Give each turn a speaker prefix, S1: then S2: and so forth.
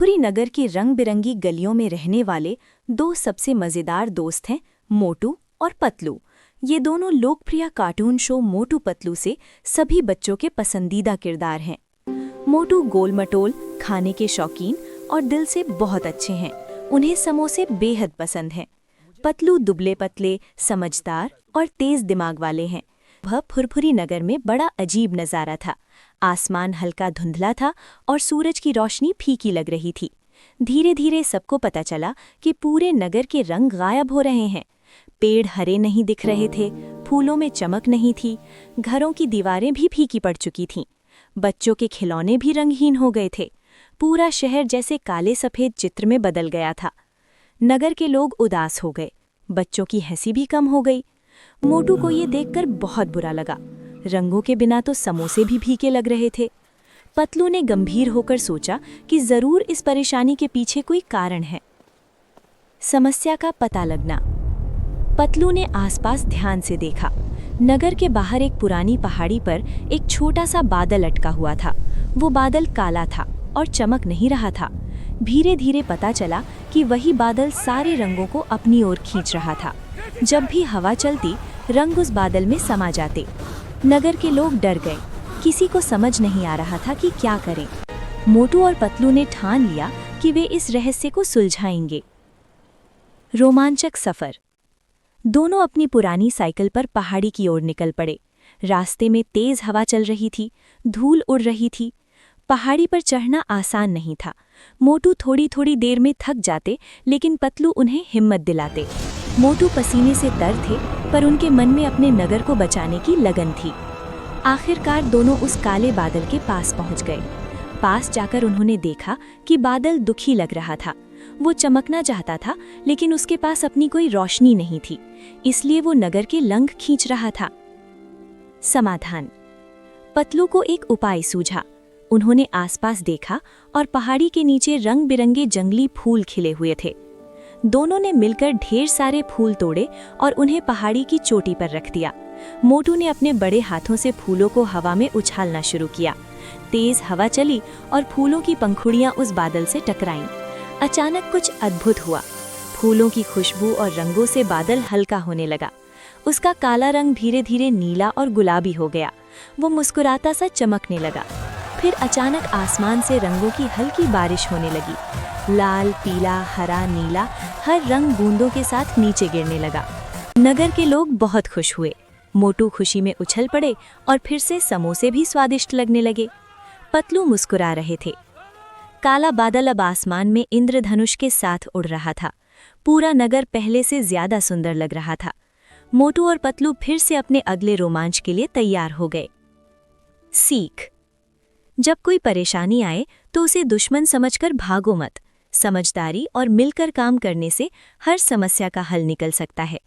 S1: पूरी नगर की रंग बिरंगी गलियों में रहने वाले दो सबसे मज़ेदार दोस्त हैं, मोटू और पतलू। ये दोनों लोकप्रिय कार्टून शो मोटू पतलू से सभी बच्चों के पसंदीदा किरदार हैं। मोटू गोल-मटोल, खाने के शौकीन और दिल से बहुत अच्छे हैं। उन्हें समोसे बेहद पसंद हैं। पतलू दुबले पतले, समझदार और तेज दिमाग वाले हैं। वह फुरफुरी नगर में बड़ा अजीब नज़ारा था। आसमान हल्का धुंधला था और सूरज की रोशनी फीकी लग रही थी। धीरे धीरे सबको पता चला कि पूरे नगर के रंग गायब हो रहे हैं। पेड़ हरे नहीं दिख रहे थे, फूलों में चमक नहीं थी, घरों की दीवारें भी फीकी पड़ चुकी थीं। बच्चों के खिलौने भी रंगहीन हो गए थे। पूरा शहर जैसे काले सफ़ेद चित्र में बदल गया था। नगर के लोग उदास हो गए, बच्चों की हंसी भी कम हो गई। मोटू को ये देखकर बहुत बुरा लगा। रंगों के बिना तो समोसे भी फीके लग रहे थे। पतलू ने गंभीर होकर सोचा कि जरूर इस परेशानी के पीछे कोई कारण है। समस्या का पता लगना। पतलू ने आसपास ध्यान से देखा। नगर के बाहर एक पुरानी पहाड़ी पर एक छोटा सा बादल अटका हुआ था। वो बादल काला था और चमक नहीं रहा था। धीरे धीरे पता चला कि वही बादल सारे रंगों को अपनी ओर खींच रहा था। जब भी हवा चलती, रंग उस बादल में समा जाते। नगर के लोग डर गए। किसी को समझ नहीं आ रहा था कि क्या करें। मोटू और पतलू ने ठान लिया कि वे इस रहस्य को सुलझाएंगे। रोमांचक सफर। दोनों अपनी पुरानी साइकिल पर पहाड़ी की ओर निकल पड़े। रास्ते में तेज हवा चल रही थी, धूल उड़ रही थी। पहाड़ी पर चढ़ना आसान नहीं था। मोटू थोड़ी थोड़ी देर में थक जाते, लेकिन पतलू उन्हें हिम्मत दिलाते। मोटू पसीने से तर थे, पर उनके मन में अपने नगर को बचाने की लगन थी। आखिरकार दोनों उस काले बादल के पास पहुंच गए। पास जाकर उन्होंने देखा कि बादल दुखी लग रहा था। वो चमकना चाहता था, लेकिन उसके पास अपनी कोई रोशनी नहीं थी, इसलिए वो नगर के लंग खींच रहा था। समाधान। पतलू को एक उपाय सूझा। उन्होंने आसपास देखा और पहाड़ी के नीचे रंग बिरंगे जंगली फूल खिले हुए थे। दोनों ने मिलकर ढेर सारे फूल तोड़े और उन्हें पहाड़ी की चोटी पर रख दिया। मोटू ने अपने बड़े हाथों से फूलों को हवा में उछालना शुरू किया। तेज हवा चली और फूलों की पंखुड़ियां उस बादल से टकराईं। अचानक कुछ अद्भुत हुआ। फूलों की खुशबू और रंगों से बादल हल्का होने लगा। उसका काला रंग धीरे धीरे नीला और गुलाबी हो गया। वो मुस्कुराता सा चमकने लगा। फिर अचानक आसमान से रंगों की हल्की बारिश होने लगी। लाल, पीला, हरा, नीला, हर रंग बूंदों के साथ नीचे गिरने लगा। नगर के लोग बहुत खुश हुए। मोटू खुशी में उछल पड़े और फिर से समोसे भी स्वादिष्ट लगने लगे। पतलू मुस्कुरा रहे थे। काला बादल अब आसमान में इंद्रधनुष के साथ उड़ रहा था। पूरा नगर पहले से ज्यादा सुंदर लग रहा था। मोटू और पतलू फिर से अपने अगले रोमांच के लिए तैयार हो गए। सीख। जब कोई परेशानी आए तो उसे दुश्मन समझकर भागो मत। समझदारी और मिलकर काम करने से हर समस्या का हल निकल सकता है।